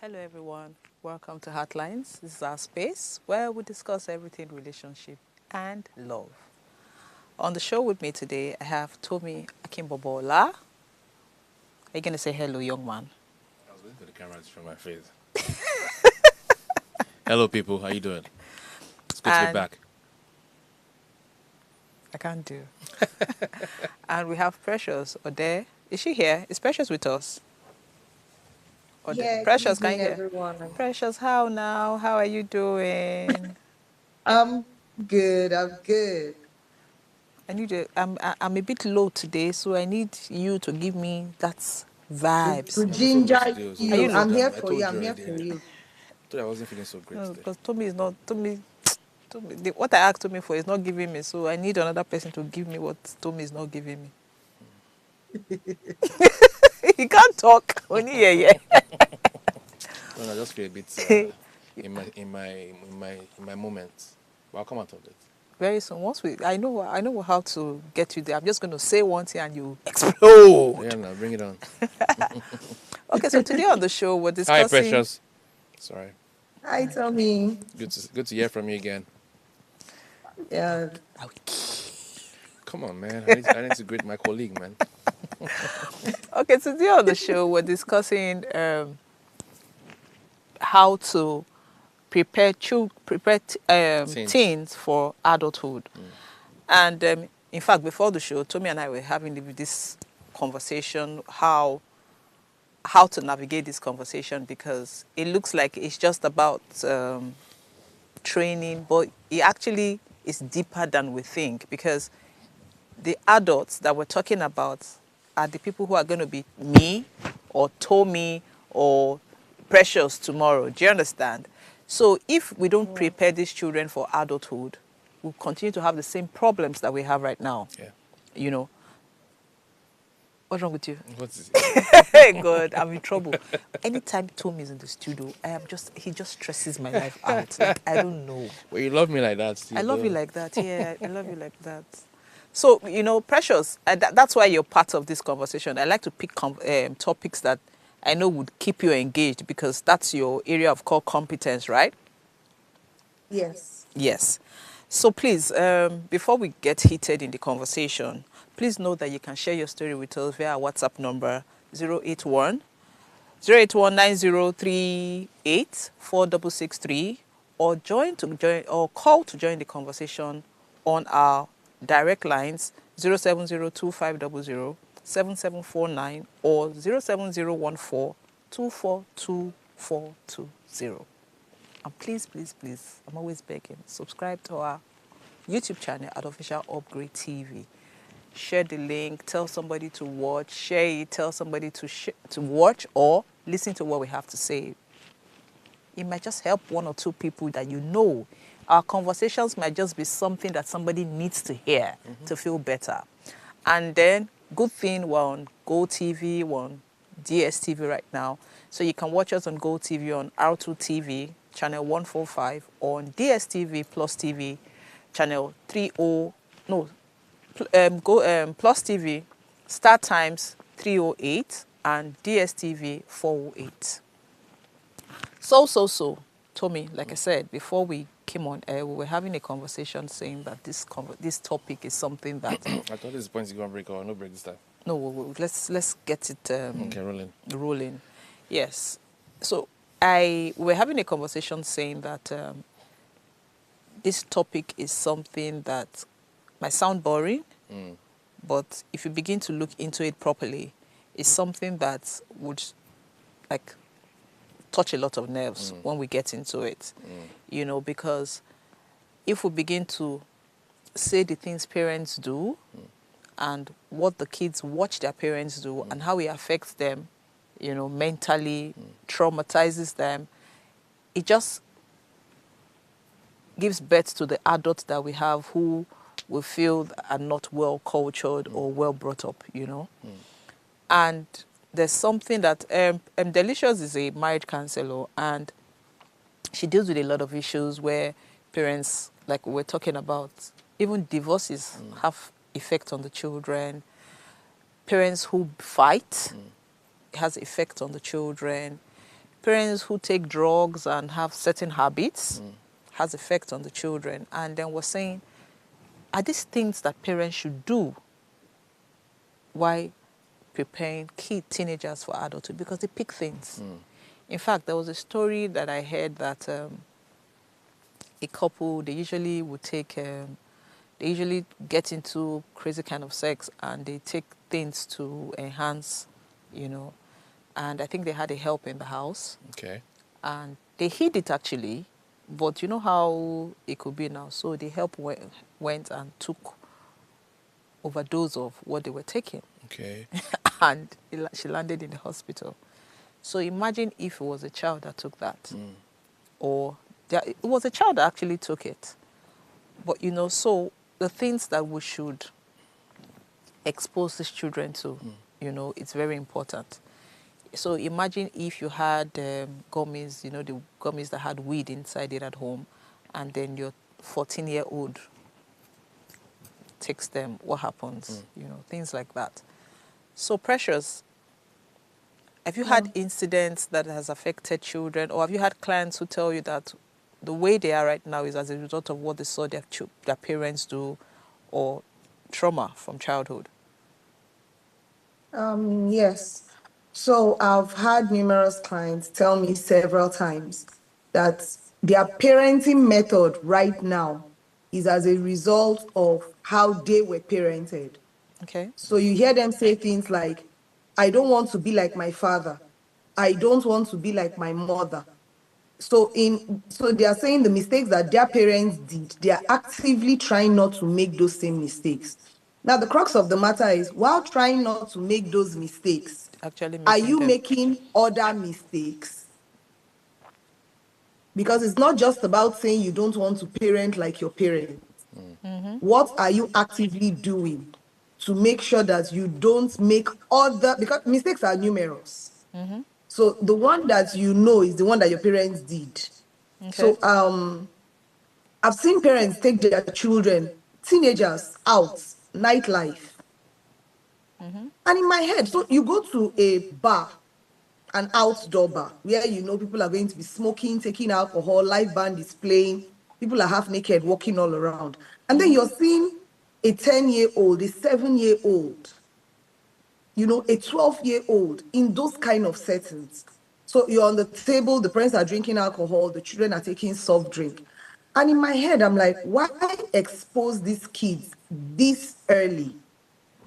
Hello everyone, welcome to Heartlines. This is our space where we discuss everything relationship and love. On the show with me today, I have Tomi Akimbobola. Are you going to say hello, young man? I was waiting for the camera to show my face. Hello, people. How you doing? It's good to be And back. I can't do. And we have Precious Ode. Is she here? Is Precious with us? Ode. Yeah, good Precious, can you evening, hear? everyone. Precious, how now? How are you doing? I'm good. I'm good. I need to, I'm a bit low today, so I need you to give me that vibes. To I'm also low ginger today, so Are don't you you, low? feel I'm here down. I for you. told you I'm here already. for I you. told you I wasn't feeling so great No, today. because Tommy is not Tommy. What I asked Tommy for is not giving me, so I need another person to give me what Tommy is not giving me. He can't talk. Only yeah. No, I just feel a bit in my moments. But I'll come out of it. Very soon, once I know how to get you there. I'm just going to say one thing and you explode. Yeah, now bring it on. Okay, so today on the show we're Hi, discussing. Precious. Sorry. Hi, Tommy. Good to hear from you again. Yeah. Come on, man. I need to greet my colleague, man. Okay, today on the show we're discussing how to prepare Saints. teens for adulthood. And in fact, before the show, Tommy and I were having this conversation how to navigate this conversation, because it looks like it's just about training, but it actually is deeper than we think, because the adults that we're talking about are the people who are going to be me or Tommy or Precious tomorrow. Do you understand? So if we don't Mm. prepare these children for adulthood, we'll continue to have the same problems that we have right now. Yeah. You know, what's wrong with you? What's this? Hey, God, I'm in trouble. Anytime Tom is in the studio, he just stresses my life out. Like, I don't know. Well, you love me like that, I too, love you though. like that. Yeah, I love you like that. So, Precious, that's why you're part of this conversation. I like to pick topics that I know would keep you engaged, because that's your area of core competence, right? Yes. Yes. So please, before we get heated in the conversation, please know that you can share your story with us via our WhatsApp number 081 08190384663, or call to join the conversation on our direct lines 07025007749 or 07014242420. And please, please, please, I'm always begging, subscribe to our YouTube channel at Official Upgrade TV. Share the link, tell somebody to watch, share it, tell somebody to watch or listen to what we have to say. It might just help one or two people that you know. Our conversations might just be something that somebody needs to hear to feel better. And then, good thing, we're on Go TV, we're on DSTV right now. So you can watch us on Go TV, on R2 TV, channel 145, or on DSTV Plus TV, channel 30, no, Plus TV, Star Times 308, and DSTV 408. So, Tommy, like I said, before we came on air, we were having a conversation saying that this topic is something that I thought this point is going to break or no break this time. no, let's get it Okay, rolling. rolling. Yes. So we were having a conversation saying that this topic is something that might sound boring, but if you begin to look into it properly, it's something that would like touch a lot of nerves when we get into it. Because if we begin to say the things parents do and what the kids watch their parents do and how it affects them, mentally, traumatizes them, it just gives birth to the adults that we have who we feel are not well cultured or well brought up. And there's something that Delicious is a marriage counselor, and she deals with a lot of issues where parents, like we're talking about, even divorces have effect on the children. Parents who fight has effect on the children. parents who take drugs and have certain habits has effect on the children. And then we're saying, are these things that parents should do while preparing teenagers for adulthood? Because they pick things. In fact, there was a story that I heard that a couple, they usually would take, they usually get into crazy kind of sex and they take things to enhance, you know. And I think they had a help in the house. Okay. And they hid it actually, but you know how it could be now. So the help went and took overdose of what they were taking. Okay. And she landed in the hospital. So imagine if it was a child that took that, or it was a child that actually took it. But you know, so the things that we should expose these children to, you know, it's very important. So imagine if you had gummies, you know, the gummies that had weed inside it at home, and then your 14-year-old takes them. What happens? You know, things like that. So Precious, have you had incidents that has affected children, or have you had clients who tell you that the way they are right now is as a result of what they saw their parents do, or trauma from childhood? Yes. So I've had numerous clients tell me several times that their parenting method right now is as a result of how they were parented. Okay. So you hear them say things like, I don't want to be like my father. I don't want to be like my mother. So they are saying the mistakes that their parents did, they are actively trying not to make those same mistakes. Now, the crux of the matter is, while trying not to make those mistakes, Actually are making you them. making other mistakes? Because it's not just about saying you don't want to parent like your parents. What are you actively doing to make sure that you don't make other, because mistakes are numerous. So the one that you know is the one that your parents did. Okay. So I've seen parents take their children, teenagers, out, nightlife. And in my head, so you go to a bar, an outdoor bar, where you know people are going to be smoking, taking alcohol, live band is playing, people are half naked, walking all around. And then you're seeing a 10-year-old, a 7-year-old, you know, a 12-year-old in those kind of settings. So you're on the table, the parents are drinking alcohol, the children are taking soft drink. And in my head, I'm like, why expose these kids this early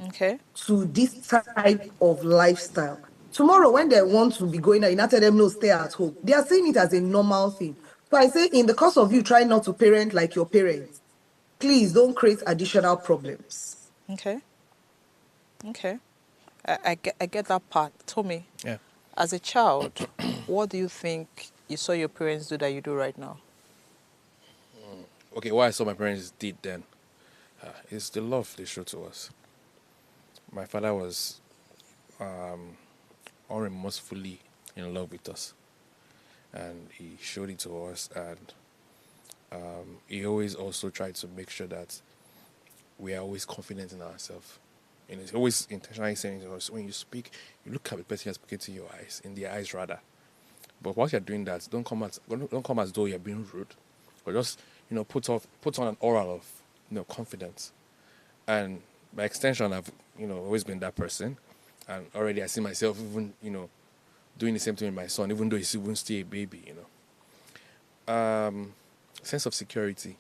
Okay. to this type of lifestyle? Tomorrow, when they want to be going out, you not tell them, no, stay at home. They are seeing it as a normal thing. So I say, in the course of you trying not to parent like your parents, please don't create additional problems. Okay. Okay. I get that part. Tommy, Yeah. as a child, what do you think you saw your parents do that you do right now? Okay, what I saw my parents did then is the love they showed to us. My father was unremorsefully in love with us, and he showed it to us, and he always also tried to make sure that we are always confident in ourselves. And he's always intentionally saying to us, when you speak, you look at the person you're speaking to your eyes, in their eyes rather. But while you're doing that, don't come as though you're being rude, or just put on an aura of confidence. And by extension, I've always been that person, and already I see myself even doing the same thing with my son, even though he's even still a baby. Sense of security.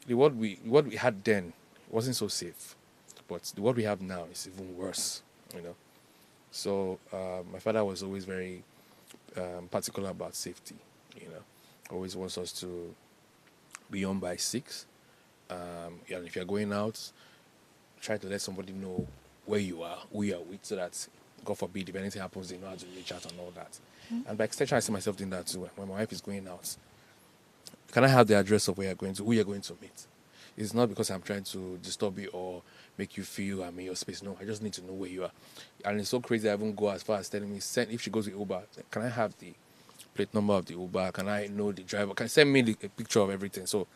What we had then wasn't so safe, but the what we have now is even worse. So my father was always very particular about safety. Always wants us to be home by 6. And if you're going out, try to let somebody know where you are, who you are with, so that, God forbid, if anything happens, they know how to reach out and all that. And by extension, I see myself doing that too. When my wife is going out, can I have the address of where you're going to, who you're going to meet? It's not because I'm trying to disturb you or make you feel I'm in your space. No, I just need to know where you are. And it's so crazy, I even go as far as telling me, if she goes with Uber, can I have the plate number of the Uber? Can I know the driver? Can you send me a picture of everything? So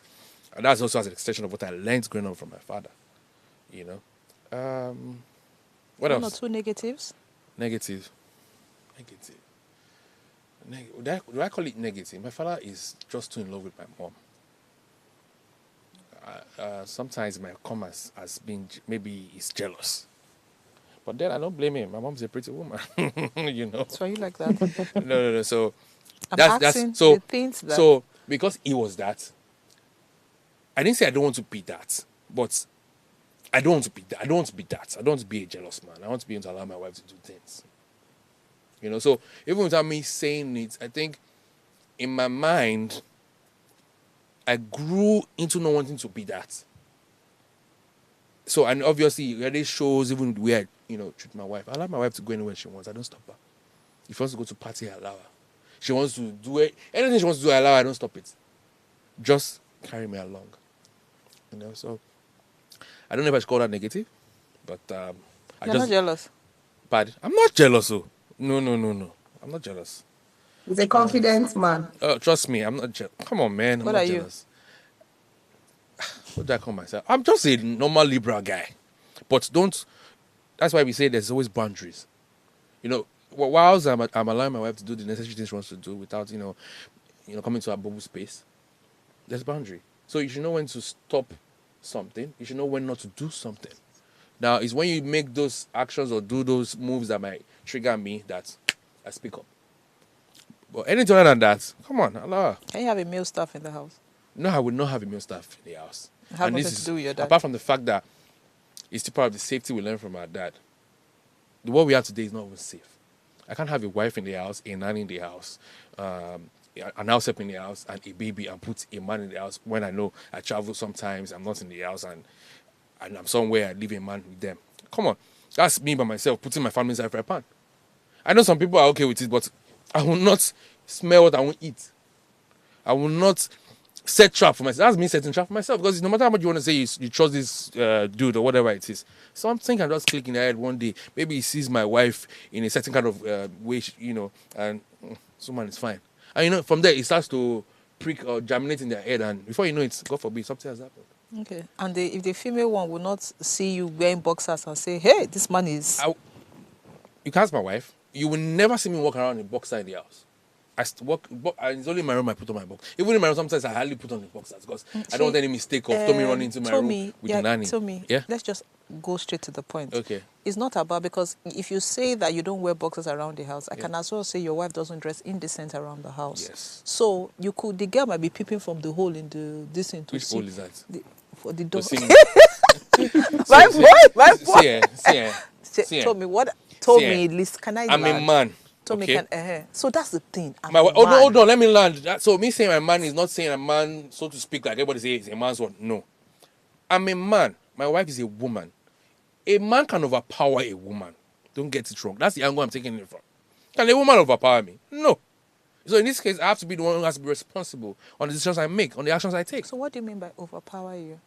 and that's also as an extension of what I learned growing up from my father. What One or else? two negatives? Negative. Negative. Do I call it negative? My father is just too in love with my mom. Sometimes it might come as being maybe he's jealous. But then I don't blame him. My mom's a pretty woman, you know. So are you like that? No. So I'm that's asking so the things that. so because he was that. I didn't say I don't want to be that, but I don't want to be that. I don't want to be that. I don't want to be a jealous man. I want to be able to allow my wife to do things. You know. So even without me saying it, I think in my mind, I grew into not wanting to be that. So, and obviously, it shows even the way I, treat my wife. I allow my wife to go anywhere she wants. I don't stop her. If she wants to go to party, I allow her. She wants to do it. Anything she wants to do, I allow her. I don't stop it. Just carry me along. So I don't know if I should call that negative, but You're not jealous. Bad. I'm not jealous, oh. No. I'm not jealous. He's a confident man. Trust me, I'm not jealous. Come on, man. I'm What not are you? jealous. What do I call myself? I'm just a normal liberal guy. But that's why we say there's always boundaries. Whilst I'm allowing my wife to do the necessary things she wants to do without, coming to our bubble space, there's boundary. So you should know when to stop something. You should know when not to do something. Now, it's when you make those actions or do those moves that might trigger me that I speak up. But anything other than that, come on, Allah. Can you have a male staff in the house? No, I would not have a male staff in the house. Have nothing to do with your dad. Apart from the fact that it's still part of the safety we learned from our dad. The world we have today is not even safe. I can't have a wife in the house, a nanny in the house, an house help in the house, and a baby, and put a man in the house when I know I travel sometimes, I'm not in the house, and I'm somewhere, I leave a man with them. Come on. That's me by myself, putting my family inside a fry pan. I know some people are okay with it, but I will not smell what I won't eat. I will not set trap for myself. That's me setting trap for myself, because no matter how much you want to say you trust this dude or whatever it is, something can just click in the head one day. Maybe he sees my wife in a certain kind of way, and someone is fine. And from there it starts to prick or germinate in their head, and before you know it, God forbid, something has happened. Okay. And if the female one will not see you wearing boxers and say, hey, this man is... You can ask my wife. You will never see me walk around in boxer in the house. It's only in my room I put on my box. Even in my room, sometimes I hardly put on the boxers because I don't want any mistake of Tommy running into my room with the nanny. Let's just go straight to the point. Okay. It's not about, because if you say that you don't wear boxers around the house, I can as well say your wife doesn't dress indecent around the house. Yes. So the girl might be peeping from the hole in this into. Which hole is that? For the door. My boy. See, Told me what? Told me, Liz, can I? I'm a man. Okay. So that's the thing. Hold on, let me land. So me saying I'm a man is not saying a man, so to speak, like everybody says a man's one. No. I'm a man. My wife is a woman. A man can overpower a woman. Don't get it wrong. That's the angle I'm taking it from. Can a woman overpower me? No. So in this case, I have to be the one who has to be responsible on the decisions I make, on the actions I take. So what do you mean by overpower you?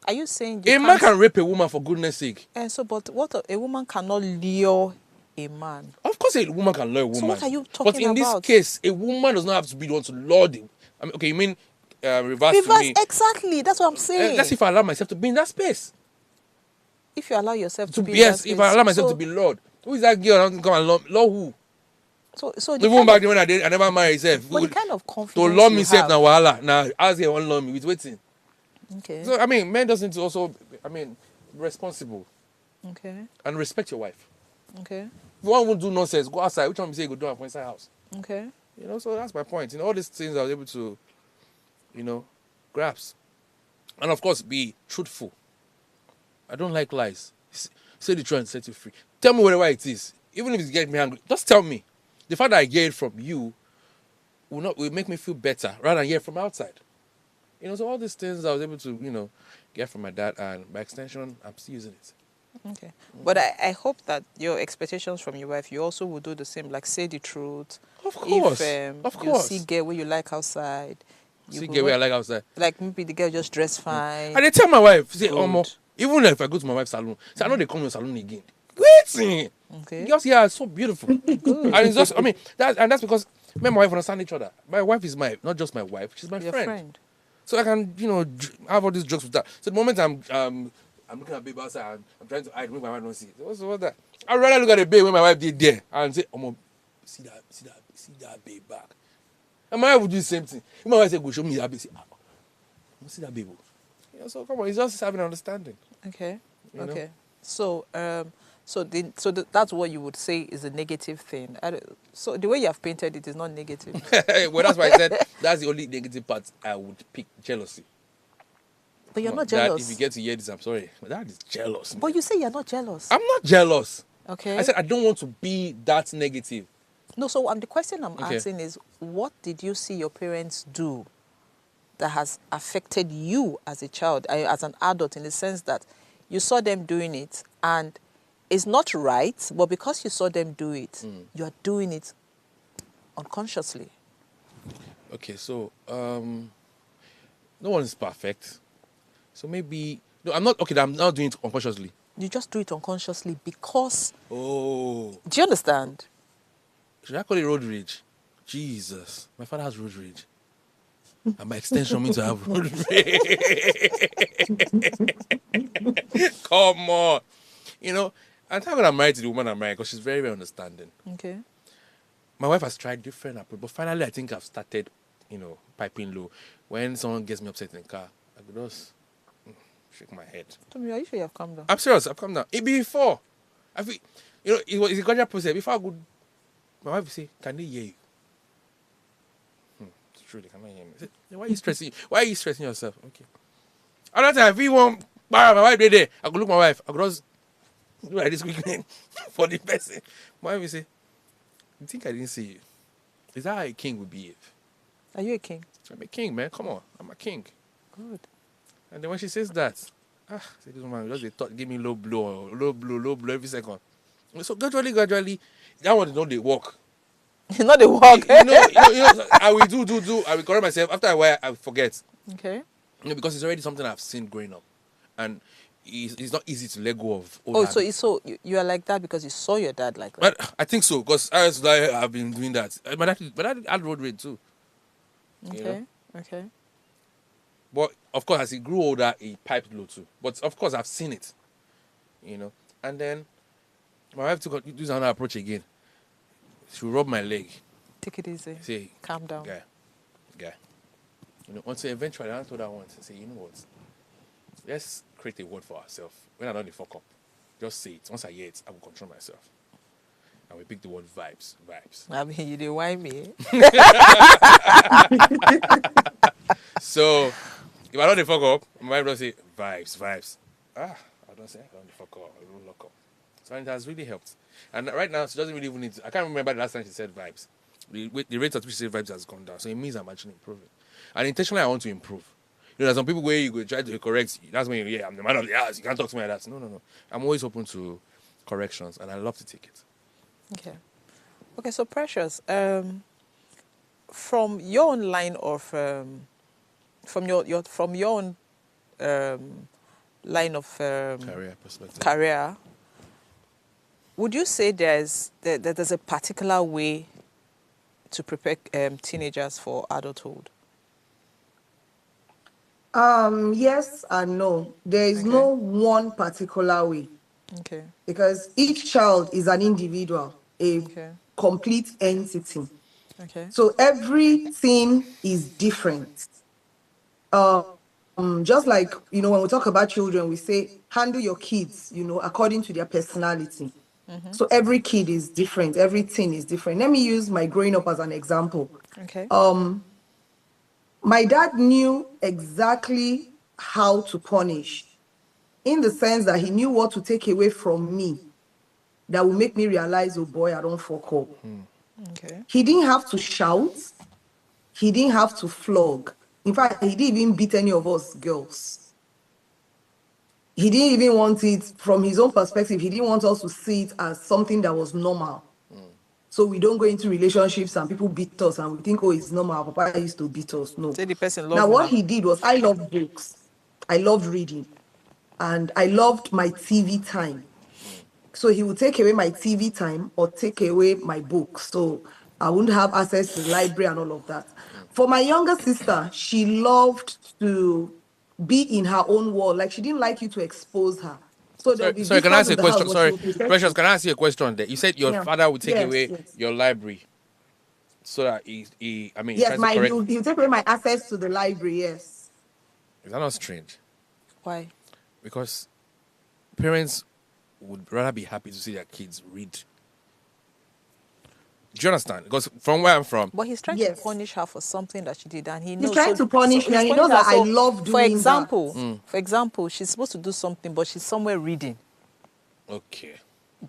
Are you saying a man can rape a woman, for goodness sake? But what a woman cannot lure a man? Of course, a woman can lure a woman. So what are you talking about? But in this case, a woman does not have to be the one to lure them. I mean, okay, you mean reverse to me? Exactly. That's what I'm saying. That's if I allow myself to be in that space. If you allow yourself to be in that space. Yes, if I allow myself to be lured. Who is that girl that come and lure who? So even back then when I never married myself. But the kind of confidence to lure me self now, wahala. Now, as they want lure me with waiting. Okay. So, I mean, men doesn't also, be responsible. Okay. And respect your wife. Okay. If you want to do nonsense, go outside. Which one you say you go do it inside house? Okay. So that's my point. All these things I was able to, grasp. And of course, be truthful. I don't like lies. Say the truth and set you free. Tell me whatever it is. Even if it's getting me angry, just tell me. The fact that I hear it from you will make me feel better rather than hear it from outside. So all these things I was able to, get from my dad, and by extension, I'm still using it. Okay. But I hope that your expectations from your wife, you also will do the same, like say the truth. Of course. If you see girl where you like outside. See girl where I like outside. Like maybe the girl just dress fine. And they tell my wife, say, even if I go to my wife's salon, say, I know they come to your salon again. Waiting. Okay. Girls here are so beautiful. And it's just, that's because me and my wife understand each other. My wife is not just my wife, she's my friend. So I can, have all these jokes with that. So the moment I'm looking at babe outside and I'm trying to hide, make my wife don't see it. What's that? I'd rather look at the babe when my wife did there and say, see that babe back. And my wife would do the same thing. If my wife say, go show me that babe, say, see that babe. So come on, it's just having an understanding. Okay. You know? Okay. So that's what you would say is a negative thing. So the way you have painted it is not negative. Well, that's why I said that's the only negative part I would pick, jealousy. But you're Come on, not Dad, jealous. if you get to hear this, I'm sorry. My dad is jealous. But you say you're not jealous. I'm not jealous. Okay. I said I don't want to be that negative. No, so the question I'm Okay. asking is, what did you see your parents do that has affected you as a child, as an adult, in the sense that you saw them doing it and it's not right, but because you saw them do it, you are doing it unconsciously. Okay, so no one is perfect. So maybe no, I'm not okay. I'm not doing it unconsciously. You just do it unconsciously because. Oh, Do you understand? should I call it road rage? Jesus, my father has road rage, and by extension means I have road rage. Come on, you know. And thank God I'm married to the woman I'm married because she's very, very understanding. Okay. My wife has tried different approaches, but finally I think I've started, piping low. When someone gets me upset in the car, I could just shake my head. Tell me, are you sure you have calmed down? I'm serious. I've come down. It before. I feel, it's a gradual process. Before I could, my wife would say, "Can they hear you?" It's true. They cannot hear me. I said, "Why are you stressing? Why are you stressing yourself?" Okay. Another time, if you want, my wife there, I could look my wife. I could just do like this quickly for the person. My wife will say, "You think I didn't see you? Is that how a king would behave?" Are you a king? I'm a king, man. Come on, I'm a king. Good. And then when she says that, say this woman just they give me low blow every second. So gradually, that one don't they work. You know the work. I will do. I will correct myself. After a while, I will forget. Okay. Because it's already something I've seen growing up, and it's not easy to let go of. Old Oh, habits. so you are like that because you saw your dad like that. But I think so because I've been doing that. My dad had road rage too. Okay. You know? Okay. But of course, as he grew older, he piped low too. But of course, I've seen it. And then my wife took this another approach again. She rubbed my leg. Take it easy. Say, Calm down. guy. Until eventually I told her once, I say, you know what? Let's create a word for ourselves. When I don't fuck up, just say it. Once I hear it, I will control myself. And we pick the word vibes. I mean, you didn't whine me. So if I don't fuck up, my wife will say vibes. I don't say I don't fuck up. I don't lock up. So it has really helped. And right now she doesn't really even need to. I can't remember the last time she said vibes. The rate at which she said vibes has gone down. So it means I'm actually improving. And intentionally I want to improve. There's some people where you go try to correct. That's when I'm the man of the house. You can't talk to me like that. No. I'm always open to corrections, and I love to take it. Okay. So Precious, from your own line of from your own line of Career perspective. career, would you say there's a particular way to prepare teenagers for adulthood? Yes and no. There is Okay. no one particular way Okay. because each child is an individual, a Okay. complete entity. Okay. So everything is different. Just like, when we talk about children, we say handle your kids, according to their personality. So every kid is different. Everything is different. Let me use my growing up as an example. Okay. My dad knew exactly how to punish, in the sense that he knew what to take away from me that will make me realize, oh boy, I don't fuck up. Okay. He didn't have to shout. He didn't have to flog. In fact, he didn't even beat any of us girls. He didn't even want it, from his own perspective, he didn't want us to see it as something that was normal. So we don't go into relationships and people beat us and we think, oh, it's normal. Papa used to beat us. No. Say the person Now, love what you. he did was, I loved books. I loved reading. And I loved my TV time. So he would take away my TV time or take away my books. So I wouldn't have access to the library and all of that. For my younger sister, she loved to be in her own world. Like, she didn't like you to expose her. So there'll be Sorry, can I visitors ask you in a the house, question? but she Sorry, will protect Precious, you. can I ask you a question there? You said your Yeah. father would take Yes, away yes. your library so that he Yes, tries to correct. he'll take away my access to the library, yes. Is that not strange? Why? Because parents would rather be happy to see their kids read. Do you understand? Because from where I'm from, But he's trying to Yes. punish her for something that she did, and he He's knows. trying So, to so punish me, he's and he punishing knows her. that I So, love for doing that. example, she's supposed to do something, but she's somewhere reading. okay.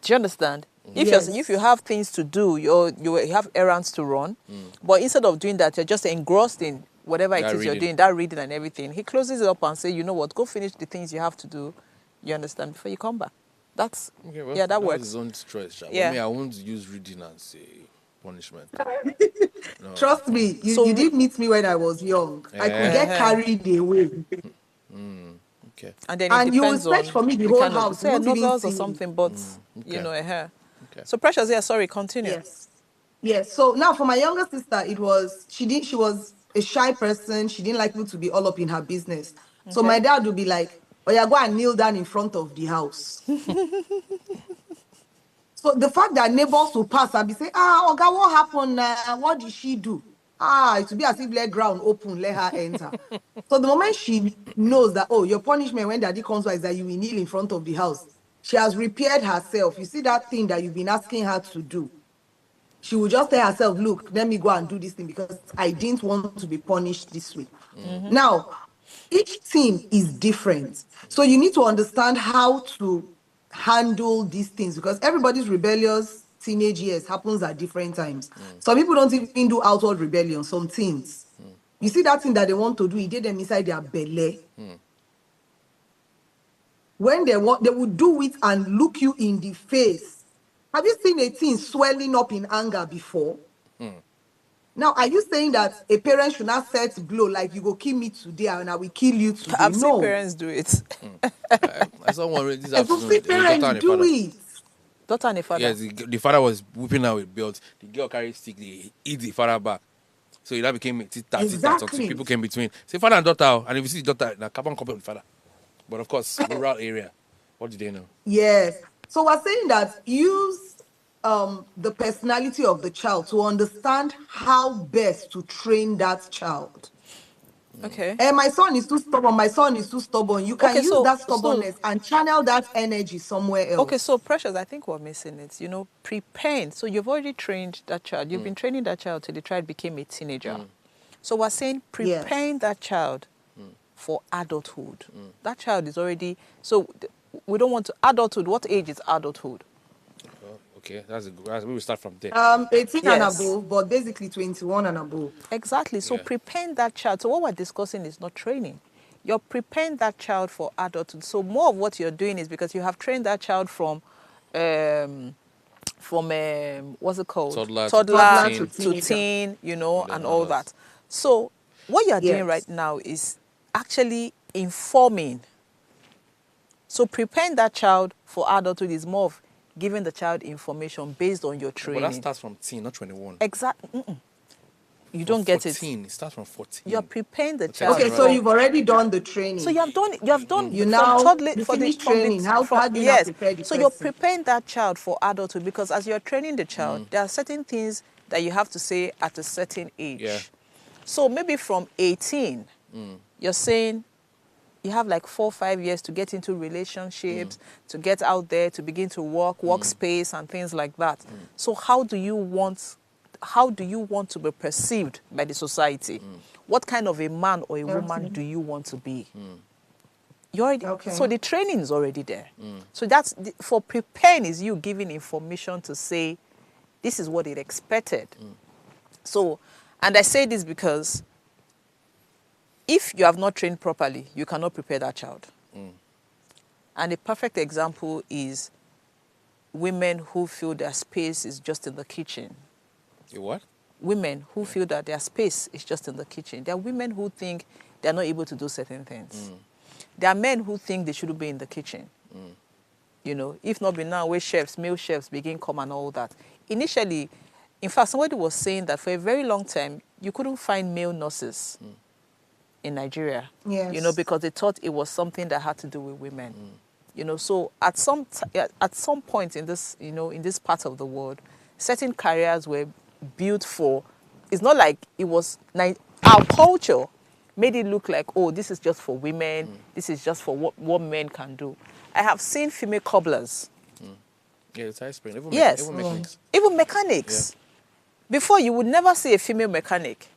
Do you understand? If you Yes. have things to do, you have errands to run, but instead of doing that, you're just engrossed in whatever it That is you're reading. doing, that reading and everything. He closes it up and say, you know what, go finish the things you have to do. You understand, before you come back. That's Okay, well, yeah, that was works. his own choice. Sha. But Yeah. me, I won't use reading as a punishment. No. Trust me, you, So you didn't meet me when I was young. I could get Uh-huh. carried away. Okay. And then it And you will depends search on for me the the whole kind of house. You say won't even novels or see me. something, but Okay. Okay. So Precious, yeah, sorry, continue. Yes. Yes. So now for my younger sister, she was a shy person. She didn't like people to be all up in her business. So Okay. my dad would be like, "Oh yeah, go and kneel down in front of the house." So the fact that neighbors will pass and be saying, Oga, what happened now? What did she do? It will be as if let ground open, let her enter. So the moment she knows that, oh, your punishment when daddy comes by is that you will kneel in front of the house, she has repaired herself. You see that thing that you've been asking her to do. She will just tell herself, look, let me go and do this thing because I didn't want to be punished this way. Now, each team is different. So you need to understand how to handle these things because everybody's rebellious teenage years happens at different times. Some people don't even do outward rebellion, some teens. You see that thing that they want to do, it did them inside their belly. When they will do it and look you in the face. Have you seen a teen swelling up in anger before? Now, are you saying that a parent should not set blow like you go kill me today and I will kill you today? I've seen No. parents do it. I saw one this And so see afternoon. A daughter parents and a do father. it. Daughter and a father. Yes, the father was whooping her with belt. The girl carried stick. He hit the father back. So that became tita. Until Exactly. people came between. Say father and daughter. Oh, and if you see the daughter, now come on, couple with the father. But of course, rural area. What do they know? Yes. So we're saying that use the personality of the child to understand how best to train that child. Okay. And my son is too stubborn. My son is too stubborn. You can Okay, use so that stubbornness and channel that energy somewhere else. okay, so Precious, I think we're missing it. Preparing. So you've already trained that child. You've been training that child till the child became a teenager. So we're saying preparing Yes. that child for adulthood. That child is already we don't want to adulthood. What age is adulthood? Okay, we will start from there. 18 and Yes. above, but basically 21 and above. Exactly. So Yeah. preparing that child. So what we're discussing is not training. You're preparing that child for adulthood. So more of what you're doing is because you have trained that child from what's it called? Toddler Toddler to to teen, to teenager. teen, and then and all adult. that. So what you're doing Yes. right now is actually informing. So preparing that child for adulthood is more of giving the child information based on your But training. that starts from teen, not 21. Exactly. You From don't get it. 14. It starts from 14. You're preparing the Okay, child. Okay, so for- you've already done the So training. you have done. You have done You from now toddler you for the finish training. How do you now yes. prepare the So you're person? preparing that child for adulthood because as you're training the child, there are certain things that you have to say at a certain age. Yeah. So maybe from 18, you're saying you have like 4 or 5 years to get into relationships, to get out there, to begin to work space and things like that. So how do you want to be perceived by the society? What kind of a man or a woman Okay. do you want to be? You already, Okay. So the training is already there. So that's for preparing is you giving information to say this is what it expected. So, and I say this because if you have not trained properly, you cannot prepare that child. And a perfect example is women who feel their space is just in the kitchen. You what? Women who feel that their space is just in the kitchen. There are women who think they're not able to do certain things. There are men who think they shouldn't be in the kitchen. If not be now where male chefs begin come and all that. Initially, in fact, somebody was saying that for a very long time, you couldn't find male nurses in Nigeria. Yes. Because they thought it was something that had to do with women. So at some point in this, in this part of the world, certain careers were built for. It's not like it was our culture made it look like, oh, this is just for women, this is just for what men can do. I have seen female cobblers. Yeah, it's high spring. Yes. Even mechanics. Even mechanics. Yeah. Before, you would never see a female mechanic.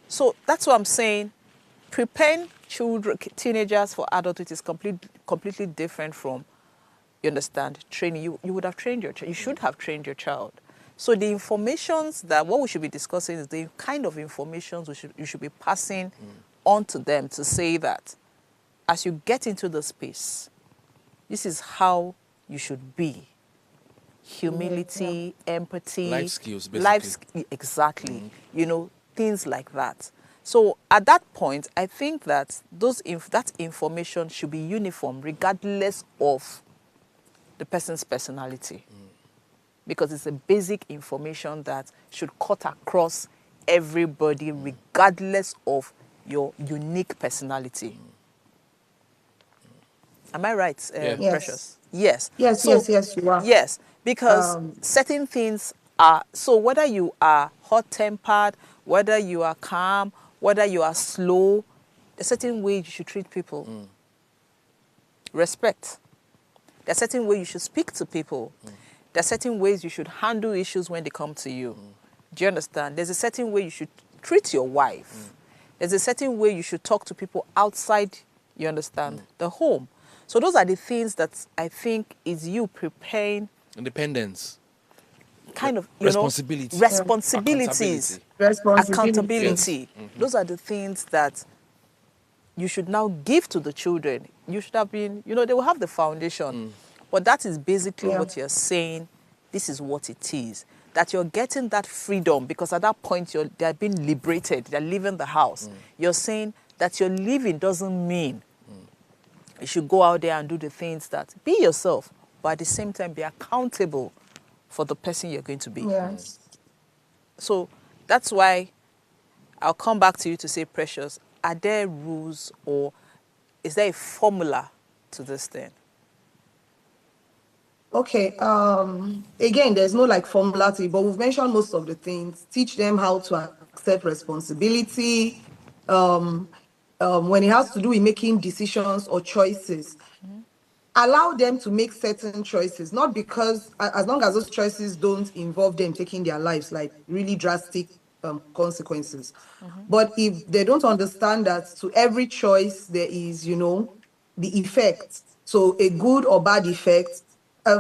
So that's what I'm saying. Preparing teenagers for adulthood is completely different from, you understand, training. You would have trained your child. You should have trained your child. So the informations what we should be discussing is the kind of informations you should be passing on to them, to say that as you get into the space, this is how you should be. Humility, empathy. Life skills, basically. Exactly. Things like that. So at that point, I think that that information should be uniform regardless of the person's personality. Because it's a basic information that should cut across everybody regardless of your unique personality. Am I right, Precious? Yes. Yes, yes, you are. Yes, because certain things are, so whether you are hot-tempered, whether you are calm, whether you are slow, a certain way you should treat people. Respect. There are certain ways you should speak to people. There are certain ways you should handle issues when they come to you. Do you understand? There's a certain way you should treat your wife. There's a certain way you should talk to people outside, you understand, the home. So those are the things that I think is you preparing. Independence. Kind of, responsibility. Responsibilities. Accountability. Those are the things that you should now give to the children. You should have been, they will have the foundation. But that is basically what you're saying. This is what it is. That you're getting that freedom, because at that point they're being liberated. They're leaving the house. You're saying that your living doesn't mean you should go out there and do the things that, be yourself, but at the same time be accountable for the person you're going to be. Yes. So that's why I'll come back to you to say, Precious, are there rules or is there a formula to this thing? Okay. Again, there's no formula to it, but we've mentioned most of the things. Teach them how to accept responsibility. When it has to do with making decisions or choices, allow them to make certain choices, not because, as long as those choices don't involve them taking their lives, like really drastic consequences. But if they don't understand that to every choice there is, the effect, so a good or bad effect,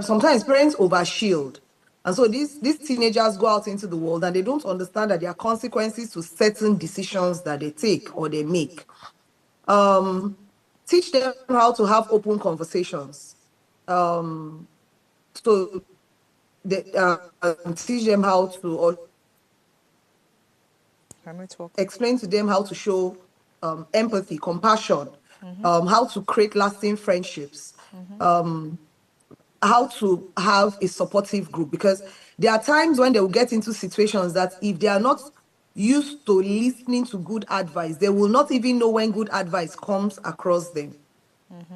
sometimes parents overshield. And so these teenagers go out into the world and they don't understand that there are consequences to certain decisions that they take or they make. Teach them how to have open conversations. So they, teach them how to, explain to them how to show empathy, compassion, how to create lasting friendships, how to have a supportive group. Because there are times when they will get into situations that if they are not used to listening to good advice, they will not even know when good advice comes across them.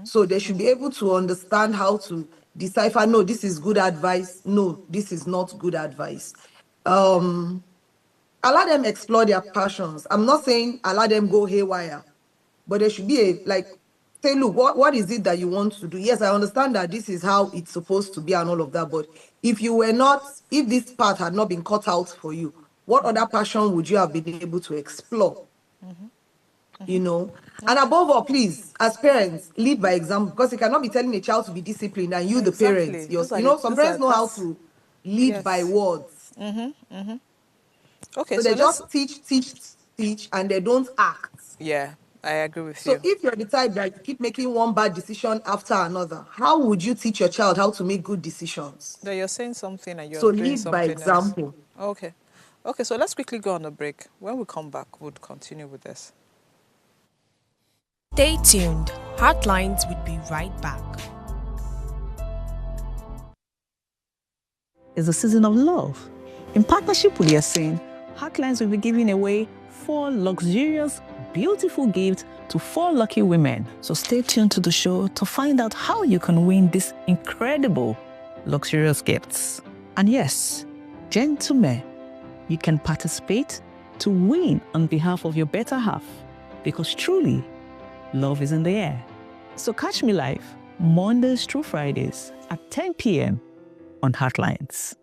So they should be able to understand how to decipher, no, this is good advice, no, this is not good advice. Allow them explore their passions. I'm not saying allow them go haywire, but there should be say, look, what is it that you want to do? Yes, I understand that this is how it's supposed to be and all of that, but if this path had not been cut out for you, what other passion would you have been able to explore? And above all, please, as parents, lead by example, because you cannot be telling a child to be disciplined and you, the parents, some parents know how to lead by words. Okay, so they just teach, and they don't act. Yeah, I agree with you. So if you're the type that keep making one bad decision after another, how would you teach your child how to make good decisions? No, you're saying something and you're doing lead something by example. Else. Okay, so let's quickly go on a break. When we come back, we'll continue with this. Stay tuned. Heartlines will be right back. It's a season of love. In partnership with Yasin, Heartlines will be giving away 4 luxurious, beautiful gifts to 4 lucky women. So stay tuned to the show to find out how you can win these incredible, luxurious gifts. And yes, gentlemen, you can participate to win on behalf of your better half, because truly, love is in the air. So catch me live Mondays through Fridays at 10 p.m. on Heartlines.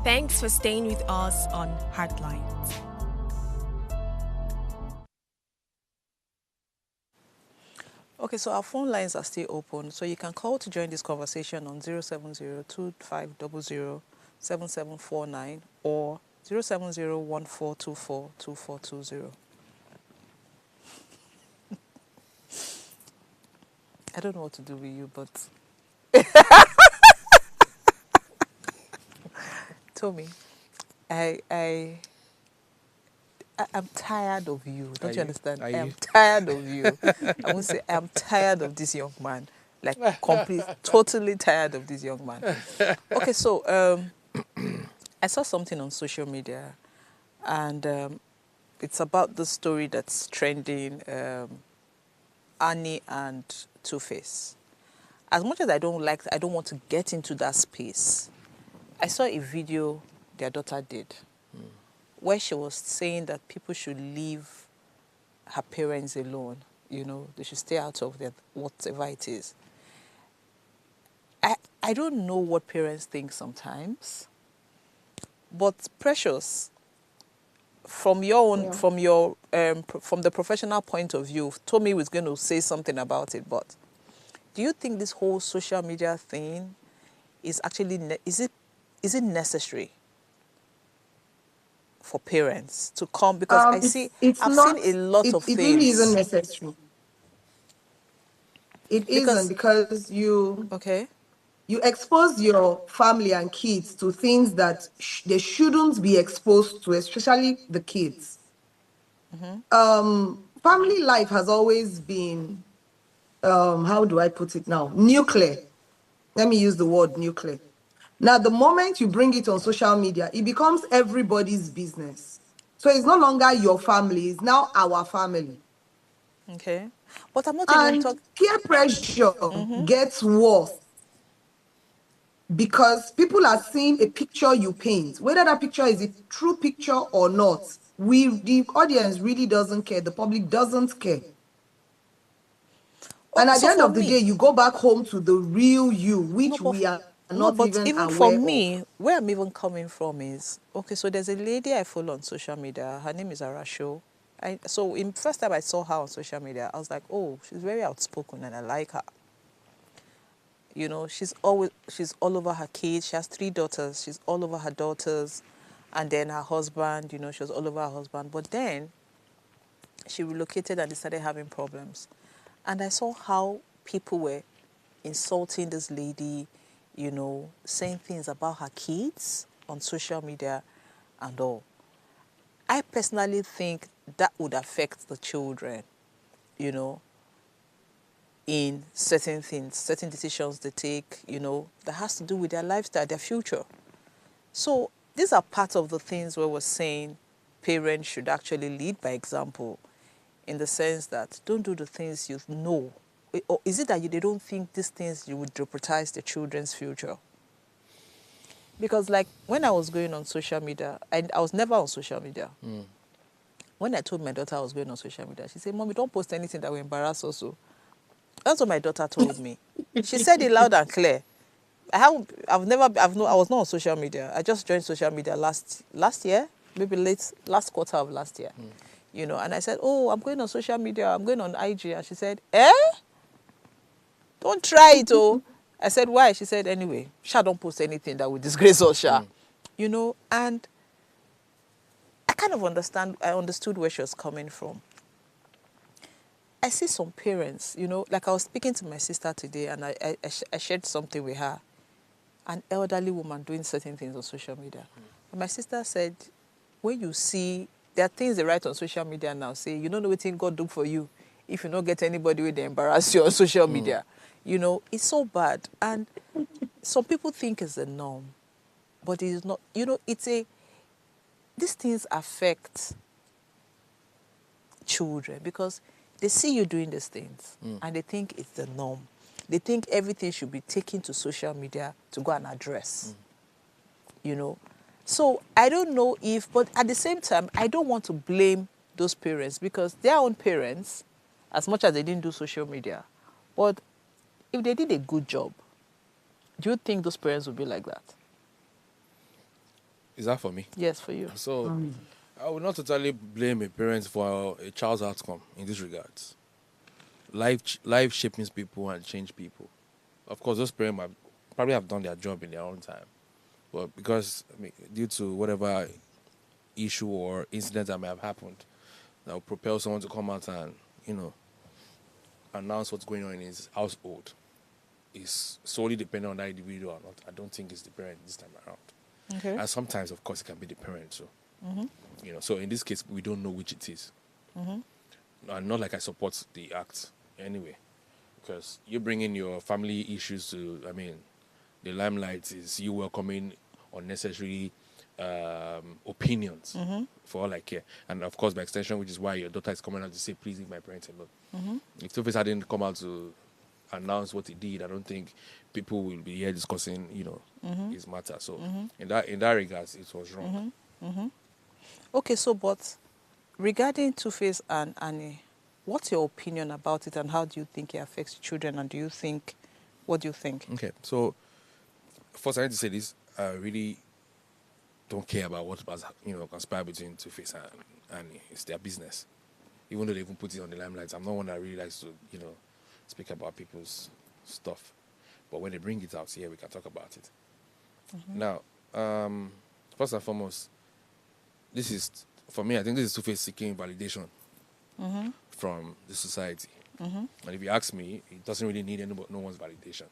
Thanks for staying with us on Heartlines. Okay, so our phone lines are still open, so you can call to join this conversation on 070-2500-7749 or 070-1424-2420. I don't know what to do with you, but Tommy, I'm tired of you. Don't you understand? I'm tired of you. I won't say I'm tired of this young man. Like totally tired of this young man. Okay, so I saw something on social media, and it's about the story that's trending, Annie and Two-Face. As much as I don't want to get into that space. I saw a video their daughter did where she was saying that people should leave her parents alone. They should stay out of their whatever it is. I don't know what parents think sometimes, but Precious, from your own, from the professional point of view, Tommy was going to say something about it, but do you think this whole social media thing is actually, is it necessary for parents to come? Because I've seen a lot of things. It really isn't necessary. It isn't, because you expose your family and kids to things that they shouldn't be exposed to, especially the kids. Family life has always been, how do I put it now? Nuclear. Let me use the word nuclear. Now, the moment you bring it on social media, it becomes everybody's business. So it's no longer your family, it's now our family. Okay. But I'm not even talking... peer pressure gets worse because people are seeing a picture you paint. Whether that picture is a true picture or not, the audience really doesn't care. The public doesn't care. And at the end of the day, you go back home to the real you, which we are not even aware for me, where I'm even coming from is, okay, so there's a lady I follow on social media. Her name is Arasho. So first time I saw her on social media, I was like, oh, she's very outspoken and I like her. She's all over her kids. She has 3 daughters. She's all over her daughters. And then her husband, she was all over her husband. But then she relocated and they started having problems. And I saw how people were insulting this lady, saying things about her kids on social media and all. I personally think that would affect the children, in certain things, certain decisions they take, that has to do with their lifestyle, their future. So these are part of the things where we're saying parents should actually lead by example, in the sense that don't do the things you know. Or is it that they don't think these things you would jeopardize the children's future? Because like when I was going on social media, I was never on social media. When I told my daughter I was going on social media, she said, Mommy, don't post anything that will embarrass us. So that's what my daughter told me. She said it loud and clear. I was not on social media. I just joined social media last year, maybe last quarter of last year. And I said, oh, I'm going on social media, I'm going on IG. And she said, don't try it, oh. I said, why? She said, anyway, don't post anything that will disgrace us, and I kind of understood where she was coming from. I see some parents, like I was speaking to my sister today and I shared something with her, an elderly woman doing certain things on social media. And my sister said, when you see, there are things they write on social media now, say, you don't know what God do for you if you don't get anybody with they embarrass you on social media. You know, it's so bad. And some people think it's the norm, but it is not. You know, these things affect children because they see you doing these things and they think it's the norm. They think everything should be taken to social media to go and address. You know, so I don't know if, but at the same time, I don't want to blame those parents because their own parents, as much as they didn't do social media, but if they did a good job, do you think those parents would be like that? Is that for me? Yes, for you. So I would not totally blame a parent for a child's outcome in this regards. Life shapes people and change people. Of course, those parents might probably have done their job in their own time, but because due to whatever issue or incident that may have happened, that will propel someone to come out and announce what's going on in his household, is solely dependent on that individual or not. I don't think it's the parent this time around. Okay. And sometimes, of course, it can be the parent. So, so in this case, we don't know which it is. And not like I support the act anyway, because you bring in your family issues to, the limelight is you welcoming unnecessary opinions for all I care. And of course, by extension, which is why your daughter is coming out to say, please leave my parents alone. If Two-Face hadn't come out to announce what he did, I don't think people will be here discussing, his matter. So in that regards, it was wrong. Okay, so but regarding Two-Face and Annie, what's your opinion about it and how do you think it affects children and what do you think? Okay, so first I need to say this, I really don't care about what was, conspired between Two-Face and Annie. It's their business. Even though they even put it on the limelight, I'm not one that really likes to, speak about people's stuff. But when they bring it out here, we can talk about it. Now, first and foremost, this is, for me, I think this is Two-Face seeking validation from the society. And if you ask me, he doesn't really need no one's validation.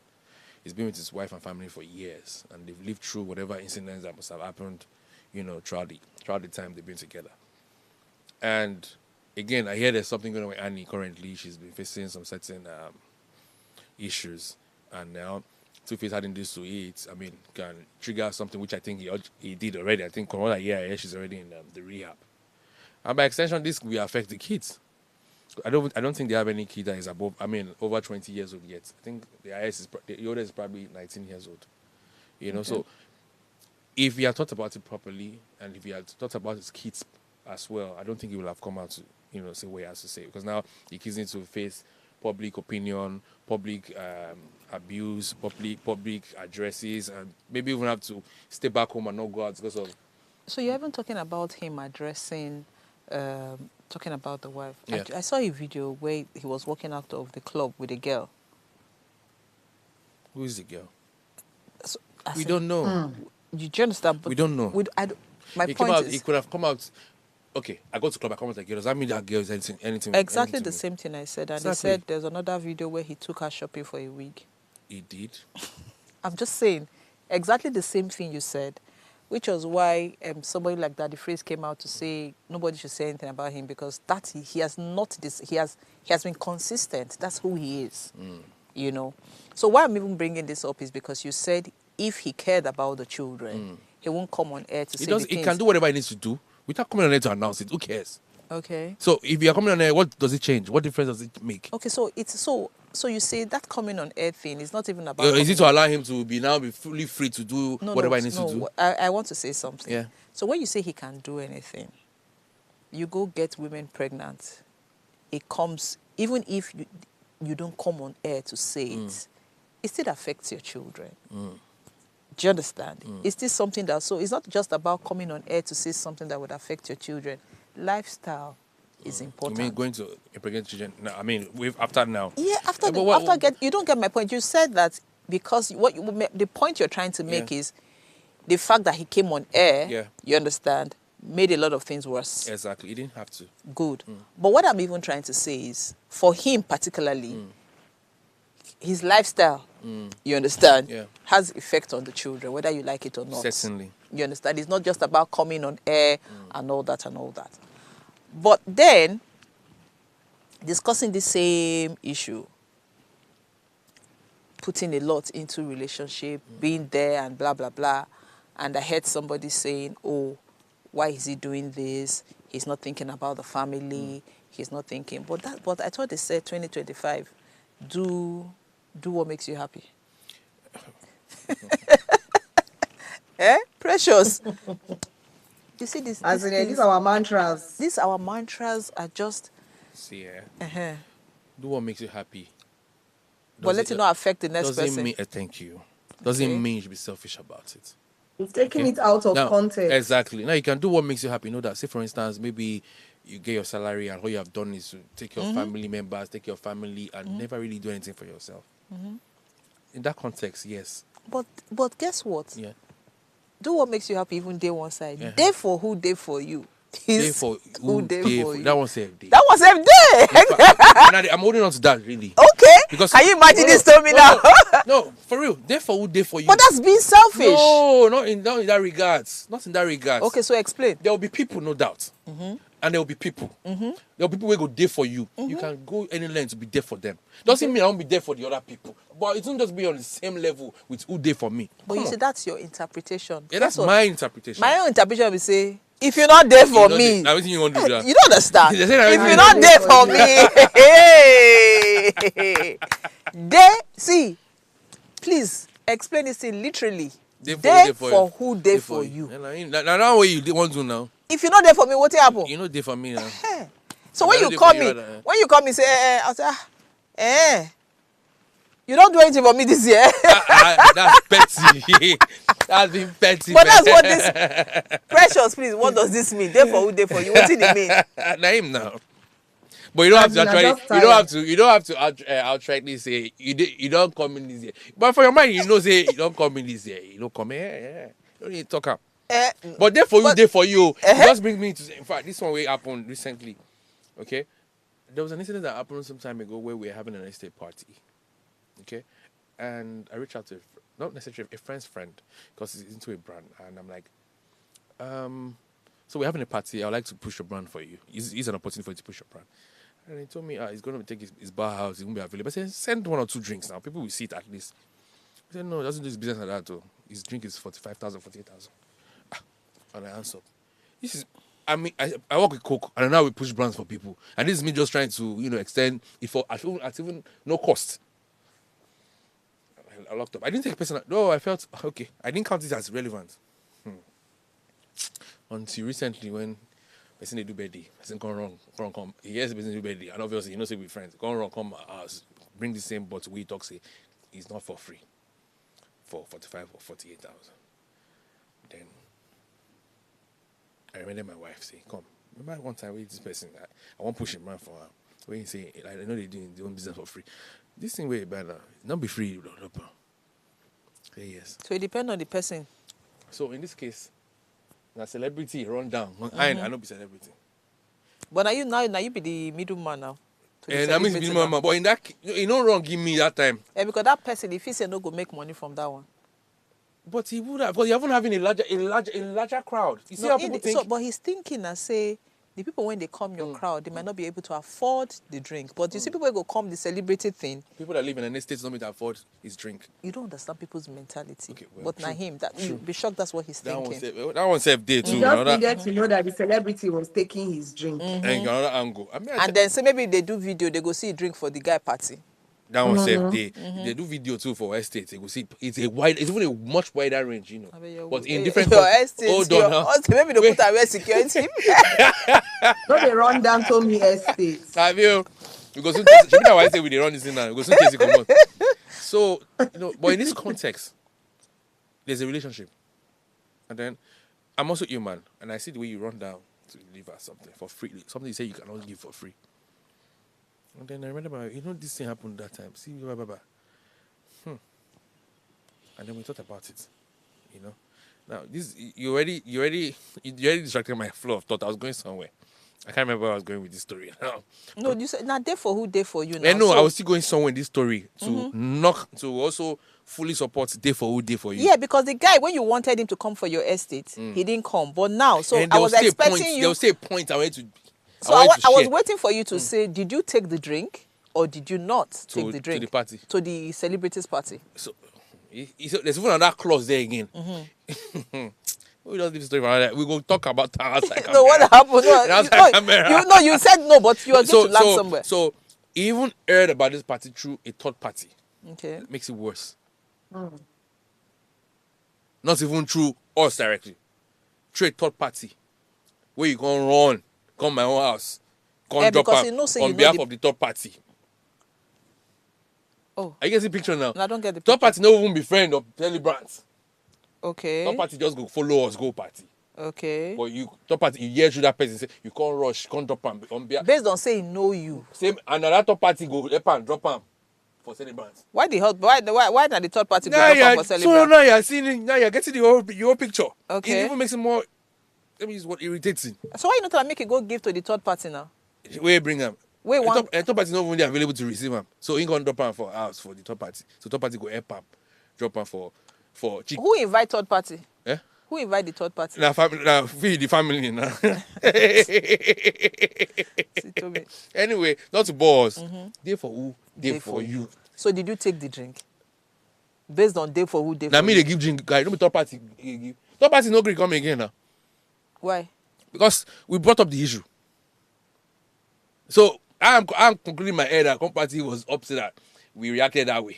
He's been with his wife and family for years, and they've lived through whatever incidents that must have happened, throughout the time they've been together. And again, I hear there's something going on with Annie currently. She's been facing some certain issues, and now Two-Face adding this to it, can trigger something which I think he did already. I think from what I hear, she's already in the rehab, and by extension, this will affect the kids. I don't think they have any kid that is over 20 years old yet. I think the oldest is probably 19 years old. Okay. So if he had thought about it properly, and if he had thought about his kids as well, I don't think he will have come out to say what he has to say, because now the kids need to face public opinion, public abuse, public addresses, and maybe even have to stay back home and not go out because of. So you're even talking about him addressing, talking about the wife. Yeah. I saw a video where he was walking out of the club with a girl. Who is the girl? So, We don't know. Do you understand? But We don't know. My He point is, he could have come out. Okay, I go to club, I come out like, does that mean that girl is anything? exactly anything the to me? same thing I said. And Exactly. he said there's another video where he took her shopping for a week. He did. I'm just saying exactly the same thing you said, which was why somebody like that, the phrase came out to say nobody should say anything about him because he has been consistent. That's who he is, So why I'm even bringing this up is because you said if he cared about the children, he won't come on air to say the things. He can do whatever he needs to do without coming on air to announce it. Who cares? Okay. So if you are coming on air, what does it change? What difference does it make? Okay, so you say that coming on air thing is not even about. Is it to allow him to be fully free to do whatever he needs to do? I want to say something. Yeah. So when you say he can do anything, you go get women pregnant. It comes, even if you don't come on air to say it, it still affects your children. Do you understand? It's still something that, so it's not just about coming on air to say something that would affect your children. Lifestyle is important. You mean going to impregnate children? No, after now. Yeah, you don't get my point. You said that because the point you're trying to make is the fact that he came on air, you understand, made a lot of things worse. Exactly. He didn't have to. Good. But what I'm even trying to say is, for him particularly, his lifestyle, you understand, has effect on the children, whether you like it or not. Certainly. You understand? It's not just about coming on air and all that. But then, discussing the same issue, putting a lot into relationship, being there and blah, blah, blah. And I heard somebody saying, oh, why is he doing this? He's not thinking about the family. He's not thinking. But I thought they said 2025, do what makes you happy. Precious. You see this? These are our mantras. These our mantras are just. See, do what makes you happy. But let it not affect the next doesn't person. Mean, thank you. Doesn't mean you should be selfish about it. It's taking it out of context. Exactly. Now you can do what makes you happy. You know that. Say for instance, maybe you get your salary and all you have done is to take your family members, take your family, and never really do anything for yourself. In that context, yes. But guess what? Yeah. Do what makes you happy, even day one side. Day for who, day for you. Day for who, day for you. That one save day. That was save day. I'm holding on to that really. Okay. Because can you imagine this to me now? No, for real. Day for who, day for you. But that's being selfish. No, not in that regards. Not in that regards. Okay, so explain. There will be people, no doubt. And there will be people. There will be people who go there for you. You can go any length to be there for them. Doesn't mean I won't be there for the other people. But it won't just be on the same level with who there for me. But you see, that's your interpretation. Yeah, that's my interpretation. My own interpretation will say, if you're not there for me, now you want to do that. You don't understand. If you're not there for me, there, see, please explain this thing literally. There for who, there for you. Now what you want to now? If you're not there for me, what will happen? You're not there for me now. So when you call me, say, I'll say, you don't do anything for me this year. That's petty. That's been petty. But that's what this Precious, please. What does this mean? There for who, there for you. What did it mean? Name now. But you don't have to actually. You don't have to outrightly say you don't come in this year. But for your mind, you know, say you don't come in this year. You don't come here. Yeah. You don't need to talk up. But there for you, there for you. Just bring me to. In fact, this one way happened recently. Okay, there was an incident that happened some time ago where we were having an estate party. Okay, and I reached out to not necessarily a friend's friend because he's into a brand, and I'm like, so we're having a party. I'd like to push your brand for you. It's an opportunity for you to push your brand. And he told me he's going to take his bar house. He won't be available. I said, send 1 or 2 drinks now. People will see it at least. I said, no, he doesn't do his business like that. Though. His drink is 45,000, 48,000. And I answered. This is, I mean, I work with Coke, and now we push brands for people. And this is me just trying to, extend it for at even no cost. I locked up. I didn't take it personal. No, I felt, okay. I didn't count this as relevant. Until recently when person they do birthday, person come wrong. He hears the person do birthday, and obviously you know say we friends. Come wrong, come bring the same bottle. We talk say it's not for free, for 45 or 48,000. Then I remember my wife say, "Come, remember one time with this person, I won't push him man for her. When he say, I know they doing their own business for free. This thing way better, not be free, say yes. So it depends on the person. So in this case. Now celebrity run down. I don't be celebrity. But now you be the middleman now. And I mean middleman. But in that you don't wrong give me that time. Yeah, because that person, if he say no go make money from that one. But he would have, because you haven't having a larger crowd. You see how people think. So, but he's thinking and say the people when they come your crowd, they might not be able to afford the drink. But you see people go come the celebrity thing. People that live in an estate don't be able to afford his drink. You don't understand people's mentality. Okay, well, but now him, you be shocked that's what he's thinking. That one safe day too. He just needed to know that the celebrity was taking his drink. And another angle. And then say maybe they do video, they go see a drink for the guy party. That one safe day. They do video too for estate. They go see it's even a much wider range, But in different your estate, hold on, maybe they put away security. Don't they run down to me estate? Have you? Because now I say we run this in now. Because soon come on. So but in this context, there's a relationship, and then I'm also human, and I see the way you run down to deliver something for free, something you say you cannot give for free. And then I remember, this thing happened that time. See, blah, blah, blah. And then we thought about it, Now, this you already distracted my flow of thought. I was going somewhere. I can't remember where I was going with this story. No, you said, now, there for who, there for you now. No, I was still going somewhere in this story to also fully support day for who, day for you. Yeah, because the guy, when you wanted him to come for your estate, he didn't come. But now, so I was expecting you. There was a point I went to. So I was waiting for you to say, did you take the drink? Or did you not take the drink? To the party. To the celebrities' party? So, there's even another clause there again. We don't leave the story for that. We go talk about that outside camera. No, what happened? No, Outside camera. you said no, but you are going to land somewhere. So, he even heard about this party through a third party. Okay. It makes it worse. Not even through us directly. Through a third party. Where you can run, come my own house, come drop because am on behalf of the third party. Oh. Are you getting the picture now? No, I don't get the picture. Third party no even be friend of celebrants. Okay. Third party just go follow us, go party. Okay. But you third party, you hear through that person say you can't rush, can't drop am on behalf. Based on saying know you. Same another third party go help am drop am for celebrants. Why not the third party go Now drop am for so celebrants? now you're seeing it, now you're getting the whole picture. Okay. It even makes it more. Let me use what irritating. So why you not tell make it go give to the third party now? Where bring them? Wait, one. Third party not even available to receive them, so he gonna drop am for house for the third party. So third party go help am drop am for chick. Who invite third party? Eh? Who invite the third party? Now feed the family now. Anyway, not to boss. Day for who? Day for you. So did you take the drink? Based on day for who? Day Now for me you? they give drink, guy. Don't be third party. Give. Third party no agree come again now Why? because we brought up the issue. So I'm concluding my head that third party was upset that we reacted that way,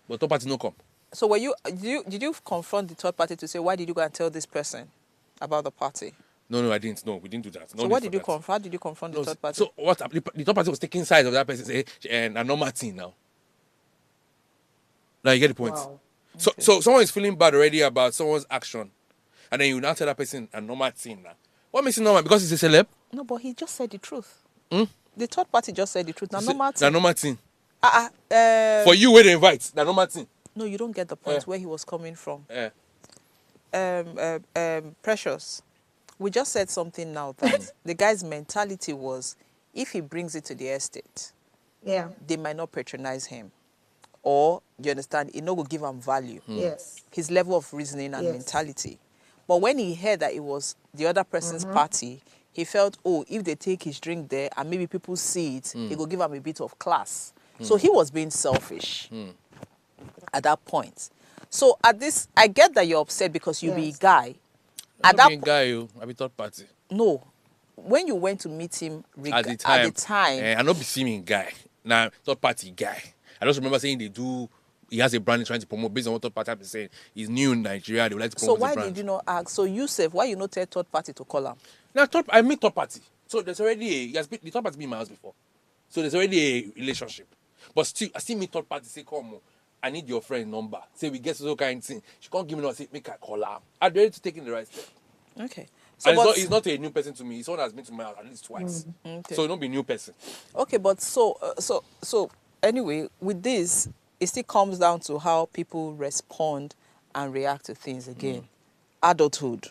but third party no come. So did you confront the third party to say why did you go and tell this person about the party? No, I didn't. No, we didn't do that. No So need what for did you that. confront? How did you confront the No, third party? so what? The third party was taking sides of that person. Say, and a normal thing now. Now you get the point. Wow. So someone is feeling bad already about someone's action, and then you now tell that person a normal thing now. What makes it normal? Because he's a celeb? No, but he just said the truth. The third party just said the truth. Now, normal Na thing. normal thing. For For you, where they invite, na normal thing. No, you don't get the point where he was coming from. Precious, we just said something now that the guy's mentality was, if he brings it to the estate, Yeah. they might not patronize him. Or, you understand, it no go give him value. Yes. His level of reasoning and Yes. mentality. But when he heard that it was the other person's party, he felt, oh, if they take his drink there and maybe people see it, it will give him a bit of class. So he was being selfish at that point. So at this, I get that you're upset because you be a Yes. guy. I'm At that being guy, you. I be third party. no, when you went to meet him At the time, I not be seeing guy. Now third party guy. I just remember saying he has a brand he's trying to promote based on what third party have been saying. He's new in Nigeria. They would like to so promote why the brand. did you not ask? So Yusuf, why you not tell third party to call him? Now I meet third party. So there's already the third party been in my house before. So there's already a relationship. But still, I still meet third party say, come on, I need your friend number. Say we get so kind of thing. She can't give me no say, make her call her. I'm ready to take in the right step. Okay. So And but, he's not a new person to me. He's someone that's been to my house at least twice. Okay. So he'll not be a new person. okay, but so anyway, with this, it still comes down to how people respond and react to things again. Adulthood.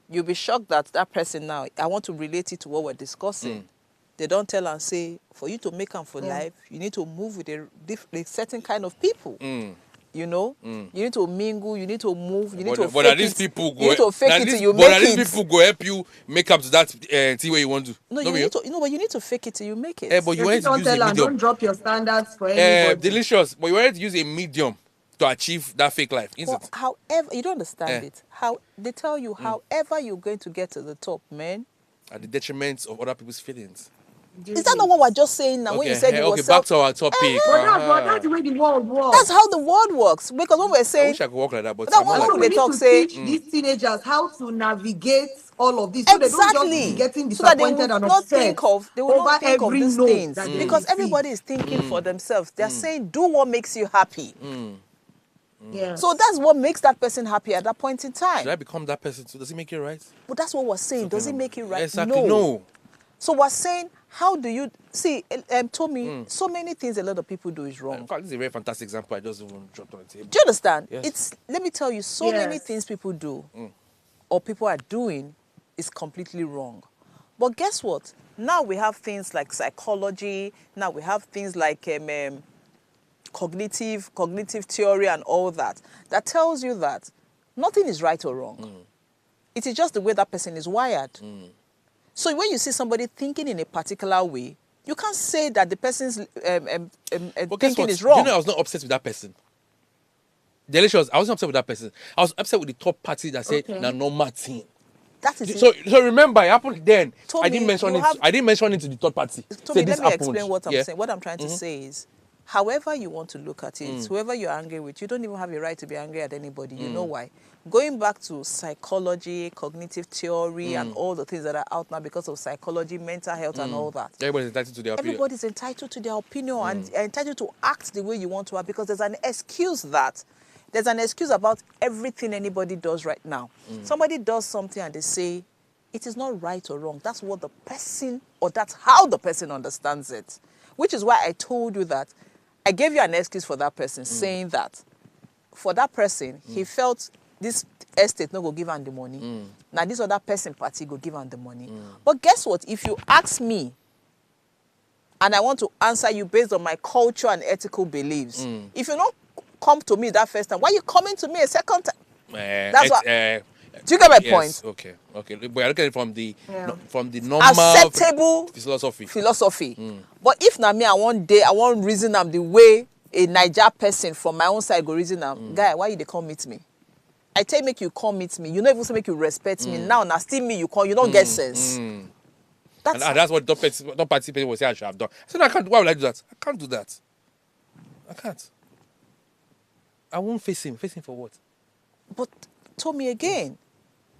You'll be shocked that that person now, I want to relate it to what we're discussing. They don't tell and say, for you to make them for life, you need to move with a certain kind of people. You know? You need to mingle, you need to move, you need to But fake these it. people go. You need to fake it till you But make these it. people go help you make up to that thing where you want to. No, you need to, but you need to fake it till you make it. But you If wanted you to don't use tell a her, don't medium. drop your standards for anybody. Delicious. But you wanted to use a medium to achieve that fake life, isn't But it? however, you don't understand it. How they tell you, however you're going to get to the top, man. At the detriment of other people's feelings. Is that not what we're just saying now? When you said it was back self, to our topic. But that's the way the world works. that's how the world works. Because when we're I saying, wish I could walk like that, but That I'm one not So like they we that. need talk, to say- teach these teenagers how to navigate all of this, so they don't exactly, just be getting so that they disappointed will and not upset think of, they will over not think of every these no things that they because receive. everybody is thinking for themselves. They're saying, do what makes you happy. Yeah. So that's what makes that person happy at that point in time. Should I become that person too? Does it make it right? But that's what we're saying. Does it make it right? Exactly. No. So we're saying, how do you see? Tommy, so many things a lot of people do is wrong. In fact, this is a very fantastic example I just even dropped on the table. Do you understand? Yes. It's let me tell you, so many Yes. things people do or people are doing is completely wrong. But guess what? Now we have things like psychology. Now we have things like cognitive theory and all that tells you that nothing is right or wrong. It is just the way that person is wired. So when you see somebody thinking in a particular way, You can't say that the person's But guess thinking what? is wrong. You know, I was not upset with that person. The I wasn't upset with that person. I was upset with the third party that said, Okay. "Nah, normal thing." That is So, it. so remember, it happened then. Tommy, I didn't mention you it. have- I didn't mention it to the third party. Tommy, Say this let me happened. explain what I'm Yeah. saying. What I'm trying to say is, however you want to look at it, whoever you're angry with, you don't even have a right to be angry at anybody. You know why? Going back to psychology, cognitive theory, and all the things that are out now because of psychology, mental health, and all that. Everybody's entitled to their opinion. Everybody's entitled to their opinion and entitled to act the way you want to act, because there's an excuse about everything anybody does right now. Somebody does something and they say it is not right or wrong. That's what the person, or that's how the person understands it. Which is why I told you that I gave you an excuse for that person, saying that for that person, he felt this estate no go give him the money. Now this other person party go give him the money. But guess what? If you ask me, and I want to answer you based on my culture and ethical beliefs, if you don't come to me that first time, why are you coming to me a second time? That's what. Do you get my point? Okay. But I look at it from the Yeah. from the normal Acceptable philosophy. But if na me, I want reason am the way a Niger person from my own side go reason am. Guy, why you dey come meet me? I tell you make you come meet me. You know, even say make you respect me. Now still me you come. You don't get sense. And That's that's what the party people say I should have done. I said, I can't. Why would I do that? I can't do that. I can't. I won't face him. Face him for what? But told me again.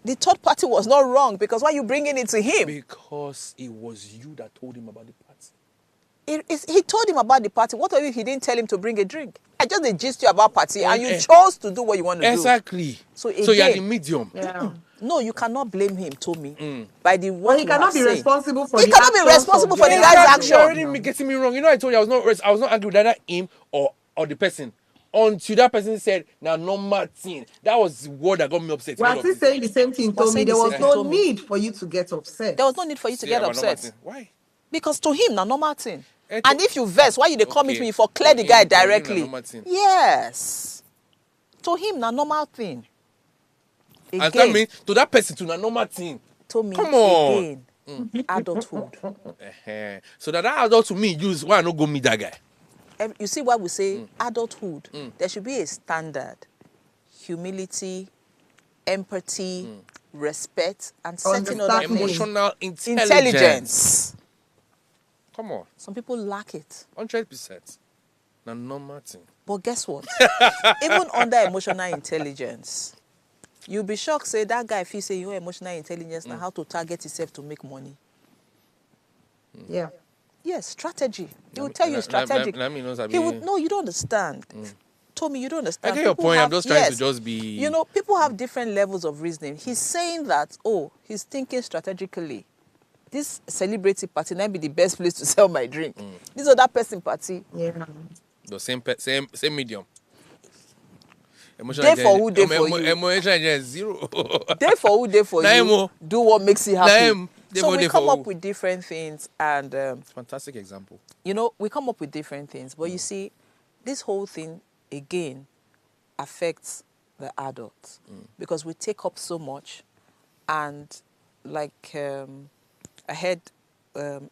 The third party was not wrong, because why you bringing it to him? Because it was you that told him about the party. He told him about the party. What if he didn't tell him to bring a drink? I just dey gist you about party, and you chose to do what you want to do. Exactly. So you're again, the medium. Yeah. No, you cannot blame him, Tommy, by the But what he you cannot have be said. responsible for He the cannot be actions responsible of for the other guy's person. action. You're already getting me wrong. You know, I told you I was not angry with either him or the person. Until that person said, "Now, normal thing." That was the word that got me upset. We are still saying the same thing, We're Tommy. saying There the was same no thing, Tommy. need for you to get upset. There was no need for you to get upset. Why? Because to him, na normal thing. Eh, And if you vex, why you dey come Okay. meet me for clear the To guy him, na directly? normal thing. Yes. To him, na normal thing. And that Again, means to that person, to a normal thing. to me, Come on. again, adulthood. So that adult to me use why I not go meet that guy. You see why we say adulthood? There should be a standard. Humility, empathy, respect, and certain other Understanding. things. Emotional Intelligence. Come on, Some people lack it. 100%. Na normal thing. But guess what? Even under emotional intelligence, you'll be shocked, say that guy, if you say your emotional intelligence, now how to target yourself to make money. Yeah. Yes, strategy. He will tell you strategic. He would, no, you don't understand. Tommy, you don't understand. I get your People point. have- I'm just trying yes. to just be. You know, people have different levels of reasoning. He's saying that, he's thinking strategically. This celebrity party might be the best place to sell my drink. This other person party. Yeah. The same medium. Day for who, day for you. Emotional intelligence zero. Day for who, day for you. Do what makes you happy. So we come up with different things, and Fantastic example. you know, we come up with different things. But you see, this whole thing again affects the adults because we take up so much, and like I heard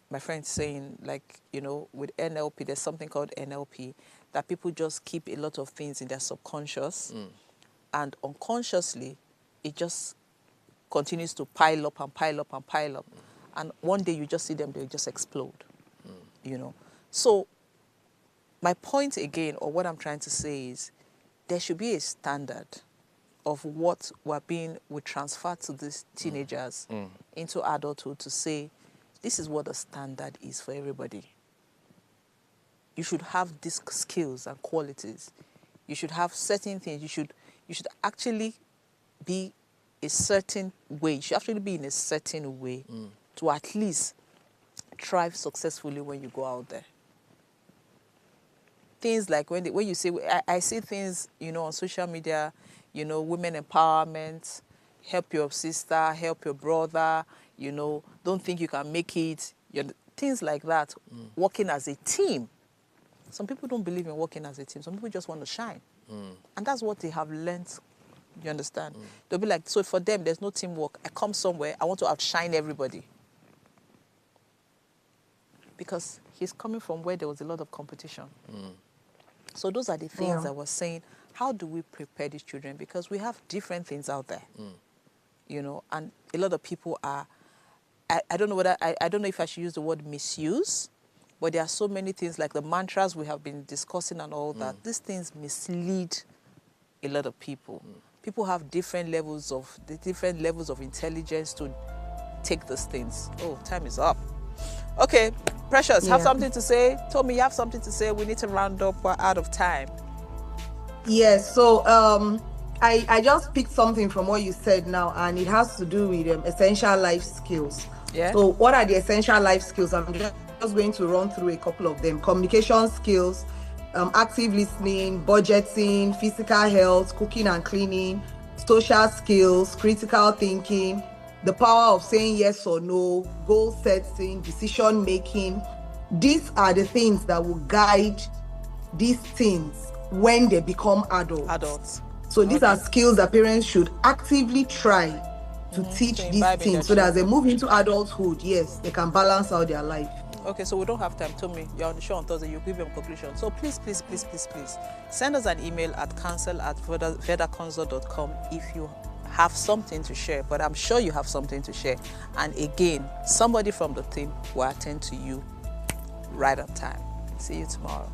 my friend saying, like, you know, with NLP, there's something called NLP, that people just keep a lot of things in their subconscious, and unconsciously it just continues to pile up and pile up and pile up, and one day you just see them, they just explode. You know, so my point again, or what I'm trying to say is, there should be a standard of what we transfer to these teenagers into adulthood, to say this is what the standard is for everybody. You should have these skills and qualities. You should have certain things. You should actually be a certain way. You should actually be in a certain way to at least thrive successfully when you go out there. Things like when you say, I see things, you know, on social media, you know, women empowerment, help your sister, help your brother, you know, don't think you can make it, things like that, working as a team. Some people don't believe in working as a team. Some people just want to shine. And that's what they have learned, you understand? They'll be like, so for them, there's no teamwork. I come somewhere, I want to outshine everybody. because he's coming from where there was a lot of competition. So those are the things I was saying. How do we prepare these children? Because we have different things out there, you know, and a lot of people are, I don't know whether, I don't know if I should use the word misuse, but there are so many things like the mantras we have been discussing and all that. These things mislead a lot of people. People have different levels of intelligence to take these things. Oh, time is up. Okay, Precious, have something to say? Tommy, you have something to say? We need to round up. We're out of time. Yes, so I just picked something from what you said now, and it has to do with essential life skills. Yeah. So what are the essential life skills? I'm just going to run through a couple of them. Communication skills, active listening, budgeting, physical health, cooking and cleaning, social skills, critical thinking, the power of saying yes or no, goal setting, decision making. These are the things that will guide these things when they become adults. So these are skills that parents should actively try to teach these things so that as they move into adulthood, yes, they can balance out their life. Okay, so we don't have time. Tommy, you're on the show on Thursday. You give them conclusion. So please, please, please, please, please send us an email at counsel@vedaconsult.com if you have something to share. But I'm sure you have something to share. And again, somebody from the team will attend to you right on time. See you tomorrow.